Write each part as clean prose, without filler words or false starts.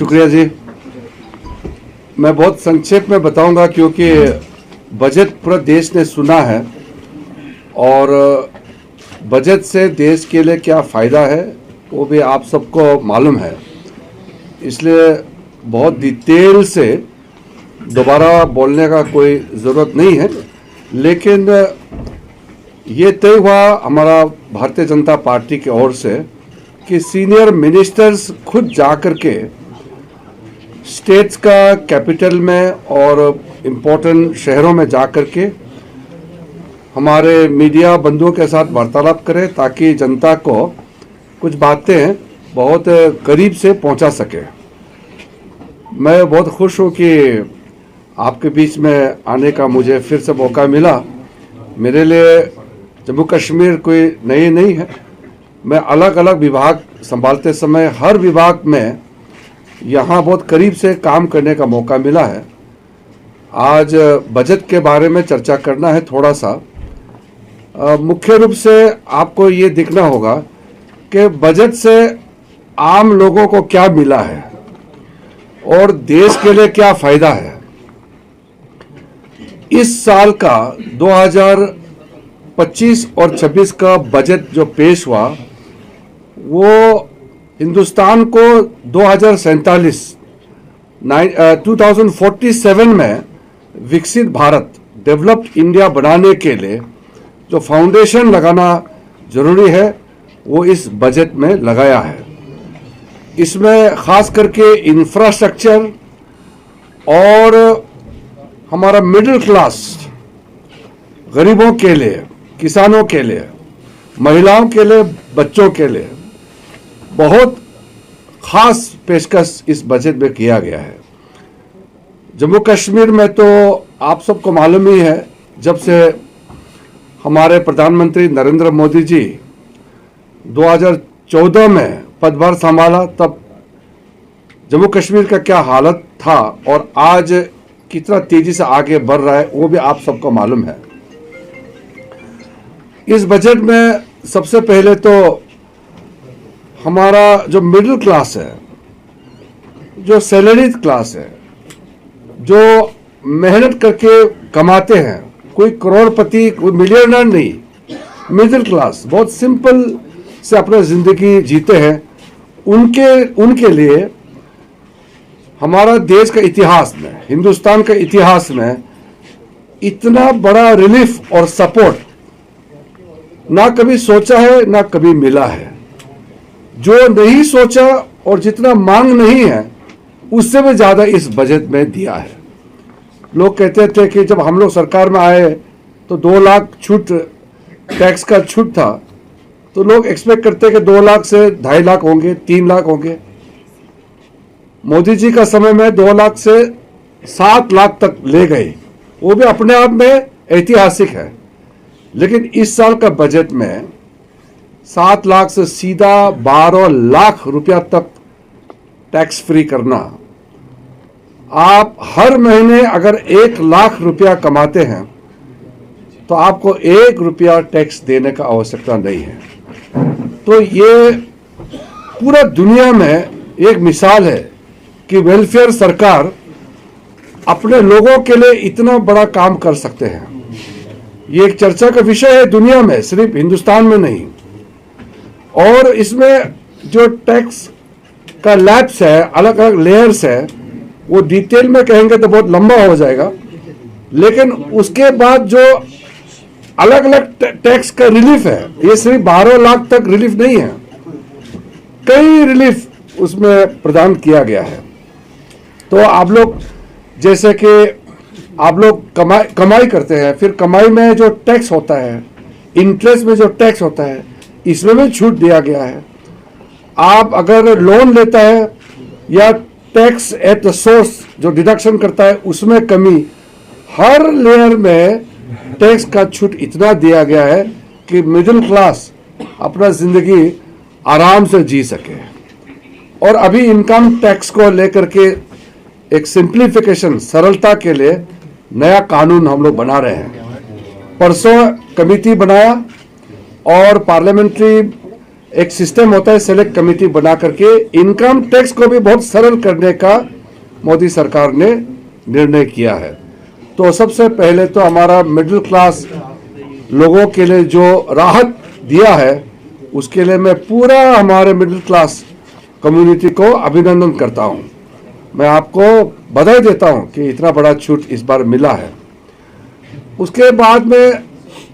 शुक्रिया जी। मैं बहुत संक्षेप में बताऊंगा क्योंकि बजट पूरा देश ने सुना है और बजट से देश के लिए क्या फ़ायदा है वो भी आप सबको मालूम है, इसलिए बहुत डिटेल से दोबारा बोलने का कोई ज़रूरत नहीं है। लेकिन ये तय हुआ हमारा भारतीय जनता पार्टी की ओर से कि सीनियर मिनिस्टर्स खुद जाकर के स्टेट्स का कैपिटल में और इम्पोर्टेंट शहरों में जाकर के हमारे मीडिया बंधुओं के साथ वार्तालाप करें ताकि जनता को कुछ बातें बहुत करीब से पहुंचा सके। मैं बहुत खुश हूं कि आपके बीच में आने का मुझे फिर से मौका मिला। मेरे लिए जम्मू कश्मीर कोई नई नहीं है। मैं अलग अलग विभाग संभालते समय हर विभाग में यहाँ बहुत करीब से काम करने का मौका मिला है। आज बजट के बारे में चर्चा करना है थोड़ा सा। मुख्य रूप से आपको ये देखना होगा कि बजट से आम लोगों को क्या मिला है और देश के लिए क्या फायदा है। इस साल का 2025 और 26 का बजट जो पेश हुआ वो हिंदुस्तान को 2047 में विकसित भारत डेवलप्ड इंडिया बनाने के लिए जो फाउंडेशन लगाना जरूरी है वो इस बजट में लगाया है। इसमें खास करके इंफ्रास्ट्रक्चर और हमारा मिडिल क्लास, गरीबों के लिए, किसानों के लिए, महिलाओं के लिए, बच्चों के लिए बहुत खास पेशकश इस बजट में किया गया है। जम्मू कश्मीर में तो आप सबको मालूम ही है, जब से हमारे प्रधानमंत्री नरेंद्र मोदी जी 2014 में पदभार संभाला तब जम्मू कश्मीर का क्या हालत था और आज कितना तेजी से आगे बढ़ रहा है वो भी आप सबको मालूम है। इस बजट में सबसे पहले तो हमारा जो मिडिल क्लास है, जो सैलरीड क्लास है, जो मेहनत करके कमाते हैं, कोई करोड़पति, कोई मिलियनर नहीं, मिडिल क्लास बहुत सिंपल से अपना जिंदगी जीते हैं, उनके लिए हमारा देश का इतिहास में, हिंदुस्तान का इतिहास में इतना बड़ा रिलीफ और सपोर्ट ना कभी सोचा है ना कभी मिला है। जो नहीं सोचा और जितना मांग नहीं है उससे भी ज्यादा इस बजट में दिया है। लोग कहते थे कि जब हम लोग सरकार में आए तो 2 लाख छूट, टैक्स का छूट था, तो लोग एक्सपेक्ट करते कि 2 लाख से 2.5 लाख होंगे, 3 लाख होंगे। मोदी जी का समय में 2 लाख से 7 लाख तक ले गए, वो भी अपने आप में ऐतिहासिक है। लेकिन इस साल का बजट में 7 लाख से सीधा 12 लाख रुपया तक टैक्स फ्री करना। आप हर महीने अगर 1 लाख रुपया कमाते हैं तो आपको 1 रुपया टैक्स देने का आवश्यकता नहीं है। तो ये पूरा दुनिया में एक मिसाल है कि वेलफेयर सरकार अपने लोगों के लिए इतना बड़ा काम कर सकते हैं। ये एक चर्चा का विषय है दुनिया में, सिर्फ हिंदुस्तान में नहीं। और इसमें जो टैक्स का लैब्स है, अलग अलग लेयर्स है, वो डिटेल में कहेंगे तो बहुत लंबा हो जाएगा। लेकिन उसके बाद जो अलग अलग टैक्स का रिलीफ है, ये सिर्फ 12 लाख तक रिलीफ नहीं है, कई रिलीफ उसमें प्रदान किया गया है। तो आप लोग जैसे कि आप लोग कमाई करते हैं, फिर कमाई में जो टैक्स होता है, इंटरेस्ट में जो टैक्स होता है, इसमें भी छूट दिया गया है। आप अगर लोन लेता है या टैक्स एट द सोर्स जो डिडक्शन करता है उसमें कमी, हर लेयर में टैक्स का छूट इतना दिया गया है कि मिडिल क्लास अपना जिंदगी आराम से जी सके। और अभी इनकम टैक्स को लेकर के एक सिंप्लीफिकेशन, सरलता के लिए नया कानून हम लोग बना रहे हैं। परसों कमेटी बनाया और पार्लियामेंट्री एक सिस्टम होता है सेलेक्ट कमेटी बना करके इनकम टैक्स को भी बहुत सरल करने का मोदी सरकार ने निर्णय किया है। तो सबसे पहले तो हमारा मिडिल क्लास लोगों के लिए जो राहत दिया है उसके लिए मैं पूरा हमारे मिडिल क्लास कम्युनिटी को अभिनंदन करता हूं। मैं आपको बधाई देता हूं कि इतना बड़ा छूट इस बार मिला है। उसके बाद में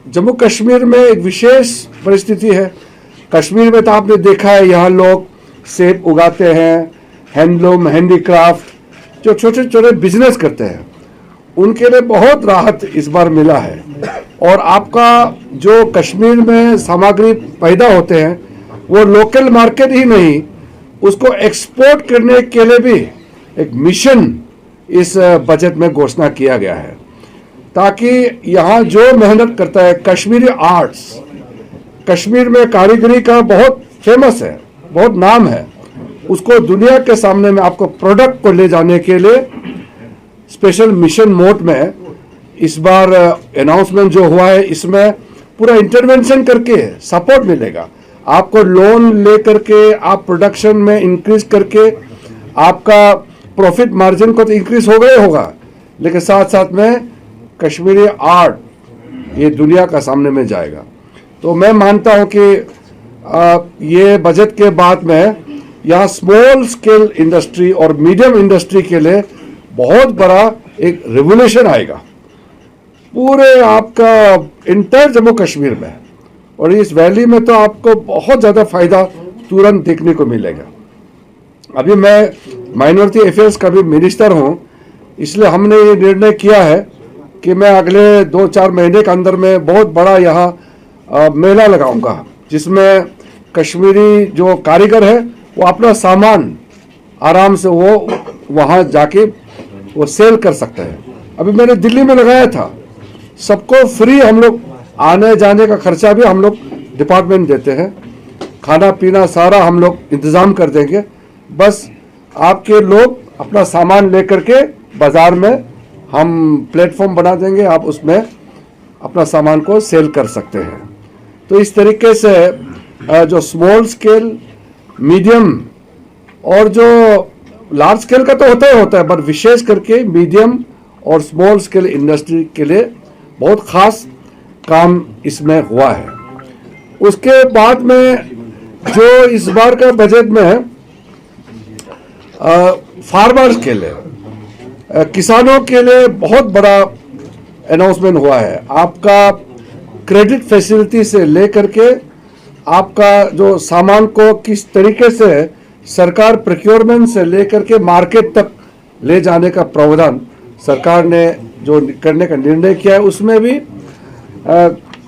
जम्मू कश्मीर में एक विशेष परिस्थिति है। कश्मीर में तो आपने देखा है यहाँ लोग सेब उगाते हैं, हैंडलूम हैंडीक्राफ्ट जो छोटे छोटे बिजनेस करते हैं उनके लिए बहुत राहत इस बार मिला है। और आपका जो कश्मीर में सामग्री पैदा होते हैं वो लोकल मार्केट ही नहीं, उसको एक्सपोर्ट करने के लिए भी एक मिशन इस बजट में घोषणा किया गया है, ताकि यहाँ जो मेहनत करता है कश्मीरी आर्ट्स, कश्मीर में कारीगरी का बहुत फेमस है, बहुत नाम है, उसको दुनिया के सामने में आपको प्रोडक्ट को ले जाने के लिए स्पेशल मिशन मोड में इस बार अनाउंसमेंट जो हुआ है इसमें पूरा इंटरवेंशन करके सपोर्ट मिलेगा। आपको लोन ले करके आप प्रोडक्शन में इंक्रीज करके आपका प्रॉफिट मार्जिन को तो इंक्रीज हो गया होगा, लेकिन साथ साथ में कश्मीरी आर्ट ये दुनिया का सामने में जाएगा। तो मैं मानता हूं कि ये बजट के बाद में यहाँ स्मॉल स्केल इंडस्ट्री और मीडियम इंडस्ट्री के लिए बहुत बड़ा एक रिवोल्यूशन आएगा पूरे आपका इंटर जम्मू कश्मीर में, और इस वैली में तो आपको बहुत ज़्यादा फायदा तुरंत देखने को मिलेगा। अभी मैं माइनॉरिटी अफेयर्स का भी मिनिस्टर हूं, इसलिए हमने ये निर्णय किया है कि मैं अगले 2-4 महीने के अंदर में बहुत बड़ा यहाँ मेला लगाऊंगा, जिसमें कश्मीरी जो कारीगर है वो अपना सामान आराम से वो वहाँ जाके वो सेल कर सकते हैं। अभी मैंने दिल्ली में लगाया था, सबको फ्री हम लोग आने जाने का खर्चा भी हम लोग डिपार्टमेंट देते हैं, खाना पीना सारा हम लोग इंतज़ाम कर देंगे, बस आपके लोग अपना सामान लेकर के बाज़ार में हम प्लेटफॉर्म बना देंगे, आप उसमें अपना सामान को सेल कर सकते हैं। तो इस तरीके से जो स्मॉल स्केल, मीडियम और जो लार्ज स्केल का तो होता ही होता है, पर विशेष करके मीडियम और स्मॉल स्केल इंडस्ट्री के लिए बहुत खास काम इसमें हुआ है। उसके बाद में जो इस बार का बजट में फार्मर्स के लिए, किसानों के लिए बहुत बड़ा अनाउंसमेंट हुआ है। आपका क्रेडिट फैसिलिटी से लेकर के आपका जो सामान को किस तरीके से सरकार प्रोक्योरमेंट से लेकर के मार्केट तक ले जाने का प्रावधान सरकार ने जो करने का निर्णय किया है, उसमें भी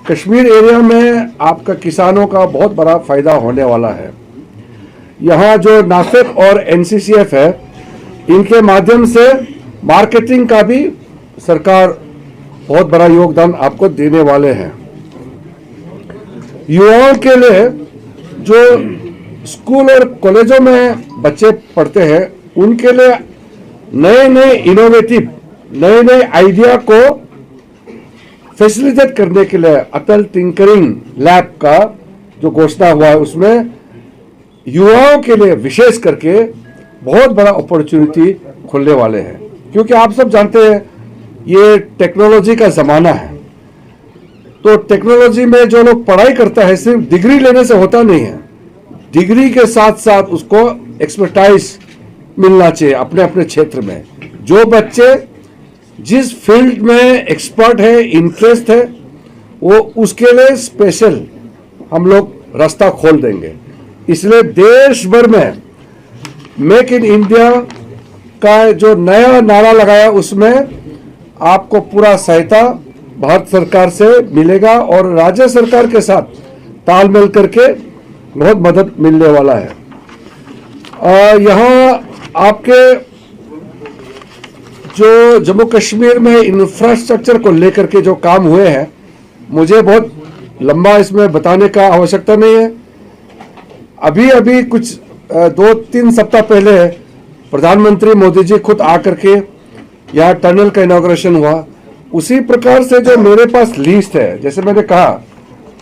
कश्मीर एरिया में आपका किसानों का बहुत बड़ा फायदा होने वाला है। यहाँ जो नाफेड और एनसीसीएफ है, इनके माध्यम से मार्केटिंग का भी सरकार बहुत बड़ा योगदान आपको देने वाले हैं। युवाओं के लिए जो स्कूल और कॉलेजों में बच्चे पढ़ते हैं, उनके लिए नए नए इनोवेटिव, नए नए आइडिया को फैसिलिटेट करने के लिए अटल टिंकरिंग लैब का जो घोषणा हुआ है, उसमें युवाओं के लिए विशेष करके बहुत बड़ा अपॉर्चुनिटी खुलने वाले हैं। क्योंकि आप सब जानते हैं ये टेक्नोलॉजी का ज़माना है, तो टेक्नोलॉजी में जो लोग पढ़ाई करता है सिर्फ डिग्री लेने से होता नहीं है, डिग्री के साथ साथ उसको एक्सपर्टाइज मिलना चाहिए अपने अपने क्षेत्र में। जो बच्चे जिस फील्ड में एक्सपर्ट है, इंटरेस्ट है, वो उसके लिए स्पेशल हम लोग रास्ता खोल देंगे। इसलिए देश भर में मेक इन इंडिया का जो नया नारा लगाया, उसमें आपको पूरा सहायता भारत सरकार से मिलेगा और राज्य सरकार के साथ तालमेल करके बहुत मदद मिलने वाला है। यहाँ आपके जो जम्मू कश्मीर में इंफ्रास्ट्रक्चर को लेकर के जो काम हुए हैं, मुझे बहुत लंबा इसमें बताने का आवश्यकता नहीं है। अभी कुछ 2-3 सप्ताह पहले प्रधानमंत्री मोदी जी खुद आकर के यहाँ टनल का इनॉग्रेशन हुआ। उसी प्रकार से जो मेरे पास लिस्ट है, जैसे मैंने कहा,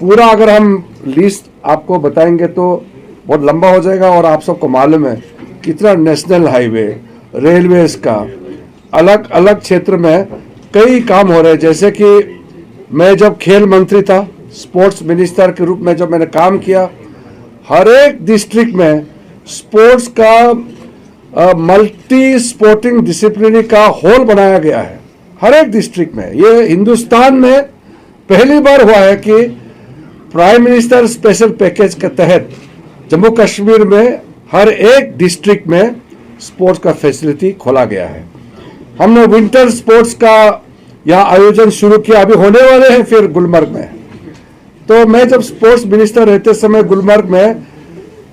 पूरा अगर हम लिस्ट आपको बताएंगे तो बहुत लंबा हो जाएगा, और आप सबको मालूम है कितना नेशनल हाईवे, रेलवेज का अलग अलग क्षेत्र में कई काम हो रहे हैं। जैसे कि मैं जब खेल मंत्री था, स्पोर्ट्स मिनिस्टर के रूप में जब मैंने काम किया, हर एक डिस्ट्रिक्ट में स्पोर्ट्स का मल्टी स्पोर्टिंग डिसिप्लिनरी का हॉल बनाया गया है हर एक डिस्ट्रिक्ट में। ये हिंदुस्तान में पहली बार हुआ है कि प्राइम मिनिस्टर स्पेशल पैकेज के तहत जम्मू कश्मीर में हर एक डिस्ट्रिक्ट में स्पोर्ट्स का फैसिलिटी खोला गया है। हमने विंटर स्पोर्ट्स का यहाँ आयोजन शुरू किया, अभी होने वाले हैं फिर गुलमर्ग में। तो मैं जब स्पोर्ट्स मिनिस्टर रहते समय गुलमर्ग में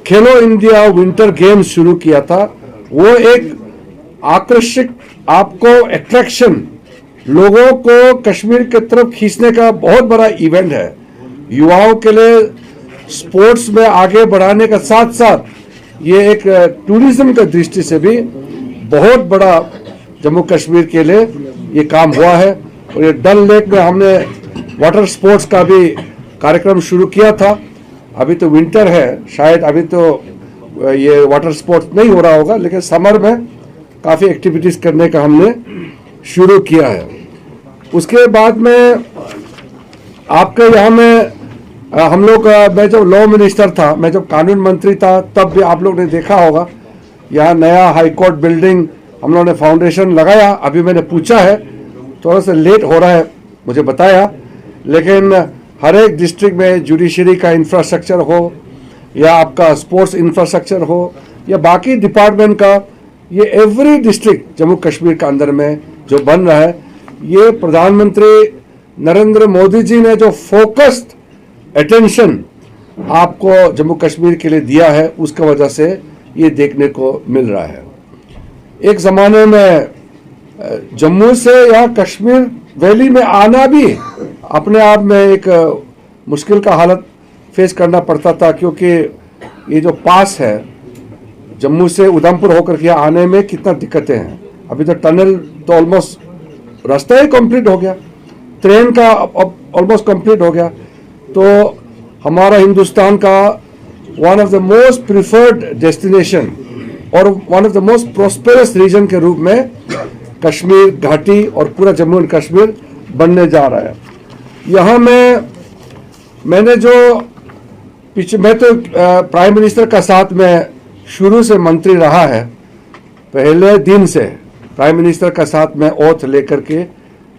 खेलो इंडिया विंटर गेम्स शुरू किया था। वो एक आकर्षक, आपको अट्रैक्शन, लोगों को कश्मीर की तरफ खींचने का बहुत बड़ा इवेंट है। युवाओं के लिए स्पोर्ट्स में आगे बढ़ाने का साथ साथ ये एक टूरिज्म की दृष्टि से भी बहुत बड़ा जम्मू कश्मीर के लिए ये काम हुआ है। और ये डल लेक में हमने वाटर स्पोर्ट्स का भी कार्यक्रम शुरू किया था। अभी तो विंटर है, शायद अभी तो ये वाटर स्पोर्ट्स नहीं हो रहा होगा, लेकिन समर में काफ़ी एक्टिविटीज़ करने का हमने शुरू किया है। उसके बाद में आपके यहाँ में हम लोग, मैं जब लॉ मिनिस्टर था, मैं जब कानून मंत्री था, तब भी आप लोग ने देखा होगा यहाँ नया हाई कोर्ट बिल्डिंग हम लोगों ने फाउंडेशन लगाया। अभी मैंने पूछा है, थोड़ा सा लेट हो रहा है मुझे बताया, लेकिन हर एक डिस्ट्रिक्ट में जुडिशरी का इंफ्रास्ट्रक्चर हो या आपका स्पोर्ट्स इंफ्रास्ट्रक्चर हो या बाकी डिपार्टमेंट का, ये एवरी डिस्ट्रिक्ट जम्मू कश्मीर के अंदर में जो बन रहा है, ये प्रधानमंत्री नरेंद्र मोदी जी ने जो फोकस्ड अटेंशन आपको जम्मू कश्मीर के लिए दिया है, उसका वजह से ये देखने को मिल रहा है। एक ज़माने में जम्मू से या कश्मीर वैली में आना भी अपने आप में एक मुश्किल का हालत फेस करना पड़ता था, क्योंकि ये जो पास है जम्मू से उधमपुर होकर के आने में कितना दिक्कतें हैं। अभी तो टनल तो ऑलमोस्ट रास्ता ही कंप्लीट हो गया, ट्रेन का ऑलमोस्ट कंप्लीट हो गया। तो हमारा हिंदुस्तान का one of the most preferred destination और one of the most prosperous region के रूप में कश्मीर घाटी और पूरा जम्मू एंड कश्मीर बनने जा रहा है। यहाँ मैंने जो पीछे, मैं तो प्राइम मिनिस्टर का साथ में शुरू से मंत्री रहा है, पहले दिन से प्राइम मिनिस्टर का साथ में ओथ लेकर के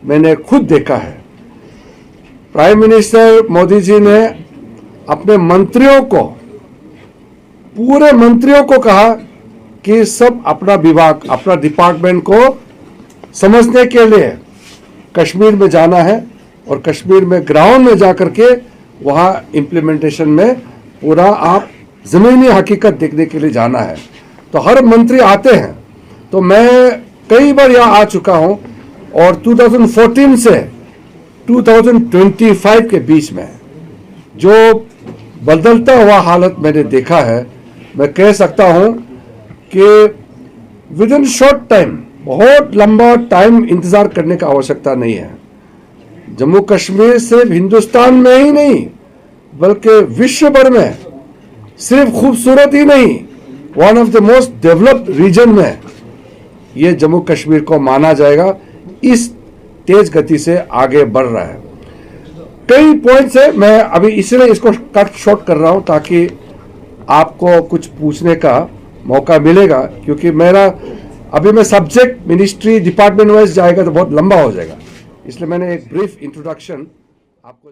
मैंने खुद देखा है। प्राइम मिनिस्टर मोदी जी ने अपने मंत्रियों को, पूरे मंत्रियों को कहा कि सब अपना विभाग, अपना डिपार्टमेंट को समझने के लिए कश्मीर में जाना है और कश्मीर में ग्राउंड में जाकर के वहाँ इम्प्लीमेंटेशन में पूरा आप ज़मीनी हकीकत देखने के लिए जाना है। तो हर मंत्री आते हैं, तो मैं कई बार यहाँ आ चुका हूँ, और 2014 से 2025 के बीच में जो बदलता हुआ हालत मैंने देखा है, मैं कह सकता हूँ कि विद इन शॉर्ट टाइम, बहुत लंबा टाइम इंतज़ार करने का आवश्यकता नहीं है। जम्मू कश्मीर सिर्फ हिंदुस्तान में ही नहीं बल्कि विश्व भर में सिर्फ खूबसूरत ही नहीं, one of the most developed region में ये जम्मू कश्मीर को माना जाएगा। इस तेज गति से आगे बढ़ रहा है। कई पॉइंट्स है, मैं अभी इसलिए इसको कट शॉर्ट कर रहा हूं ताकि आपको कुछ पूछने का मौका मिलेगा, क्योंकि मेरा अभी मैं सब्जेक्ट मिनिस्ट्री डिपार्टमेंट वाइज जाएगा तो बहुत लंबा हो जाएगा, इसलिए मैंने एक ब्रीफ इंट्रोडक्शन आपको